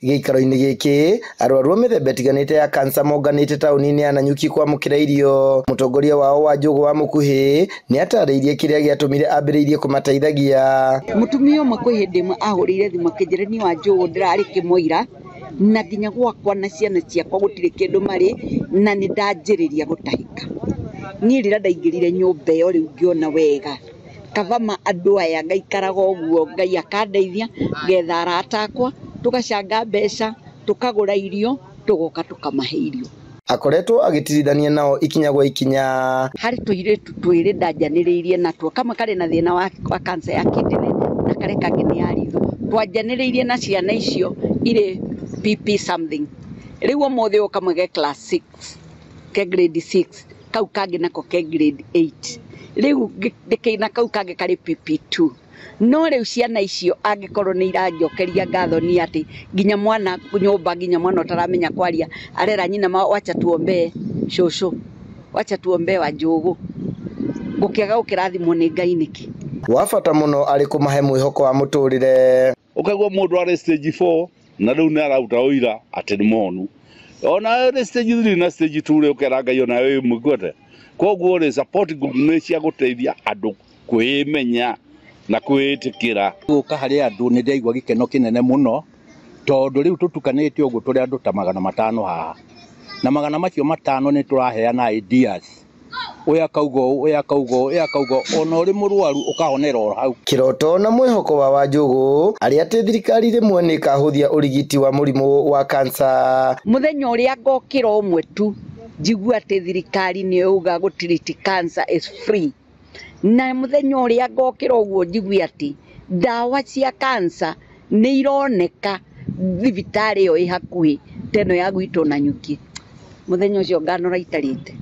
Gĩikaro-inĩ gĩkĩ arwaru mĩthemba ĩtiganĩte ya cancer monganĩte taũni-inĩ ya Nanyuki kwamũkĩra irio. Mũtongoria wao Wanjũgũ wa Mũkuhĩ nĩ atarĩirie kĩrĩa gĩatũmire ambĩrĩirie kũmateithagia. Mũtumia ũmwe kwĩ hĩndĩ ĩmwe ahũrĩire thimũ akĩnjĩra niĩ Wanjũgũ ndĩrarĩ Kĩmũira na nginya gwakwa na ciana ciakwa gũtirĩ kĩndũ marĩ na nĩ ndanjĩrĩria gũtahĩka. Niĩ rĩrĩa ndaingĩrire nyũmba ĩyo rĩu ngĩona wega kavama andũ aya ngaikaraga ũguo Ngai akandeithia ngetha arata akwa tũgacanga mbeca tũkagũra irio tũgoka tũkamahe irio. Akoretwo agĩtirithania nao ikinya gwa ikinya. Harĩ tũirĩtu twĩrĩ ndanjanĩrĩirie natuo, kamwe karĩ na thĩna wa cancer ya kidney na karĩa kangĩ nĩ ya ritho. Twanjanĩrĩirie na ciana icio irĩ PP something. Rĩu ũmũthĩ kamwe ge class 6 ke grade 6 kau kangĩ nako ke grade 8. Rĩu ndĩkĩina kau kangĩ karĩ PP2. No rĩu ciana icio angĩkorwo nĩ iranjokeria ngatho nĩ atĩ nginya mwana nyũmba nginya mwana ũtaramenya kwaria arera nyina wacha tuombee cũcũ, wacha tuombee Wanjũgũ, gũkĩaga gũkĩrathimwo nĩ Ngai nĩkĩ. Wa bata mũno arĩ kũmahe mwĩhoko wa mũtũrĩre. Ũkaigua mũndũ arĩ stage 4 na rĩu nĩ arauta ũira atĩ nĩ mũnu. Ona arĩ stage 3 na stage 2 rĩ ũkera Ngai ona wewe mũgwete. Koguo rĩ support group nĩ cia gũteithia andũ kwĩmenya na kwĩtĩkĩra. Gũka harĩ andũ nĩ ndaigua gĩkeno kĩnene mũno tondũ rĩu tũtukanĩte ũguo tũrĩ andũ ta 500 haha. Na 500 macio nĩ tũraheana ideas. Oya kaugo ona ũrĩ mũrwaru ũkahonera o hau. Kĩroto na mwĩhoko wa Wanjũgũ arĩ atĩ thirikari rĩmwe nĩ ĩkahũthia ũrigiti wa mũrimũ wa cancer. Mũthenya ũrĩa ngokĩra ũmwe tu njigua atĩ thirikari nĩ yauga gũtreat cancer is free. Na mũthenya ũrĩa ngokĩra ũguo njigue atĩ ndawa cia cancer nĩ ironeka thibitarĩ ĩyo ĩ hakuhĩ teno ya gwitũ Nanyuki, mũthenya ũcio nganora itarĩte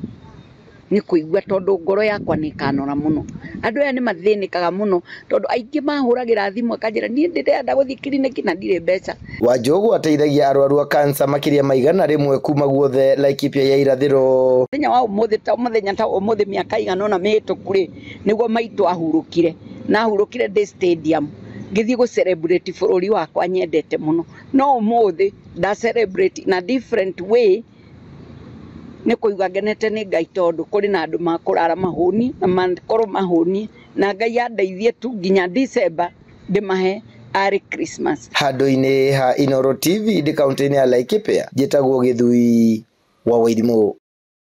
nĩ kũigua tondũ ngoro yakwa nĩ kanora mũno. Andũ aya nĩ mathĩnĩkaga mũno tondũ aingĩ mahũragĩra thimũ akanjĩra niĩ ndĩrenda gũthiĩ kiriniki na ndirĩ mbeca. Wanjũgũ ateithagia arwaru a cancer makĩria maigana rĩmwe kuma guothe Laikipia ya irathĩro. Mũthenya wa mũthenya ta ũmũthĩ mĩaka igana ũna mĩhĩtũku rĩ nĩguo maitũ ahurũkire na ahurũkire ndĩ stadium ngĩthiĩ gũ celebrate bũrũri wakwa nyendete mũno. No ũmũthĩ nda celebrate na different way nĩ kũigua ngenete nĩ Ngai tondũ kũrĩ na andũ makũrara mahũni na makorwo mahũni na Ngai andeithie tu nginya December ndĩmahe arĩ Christmas. Handũ-inĩ ha Inooro TV ndĩ kaunti-inĩ ya Laikipia njĩtagwo Gĩthui wa Wairimũ.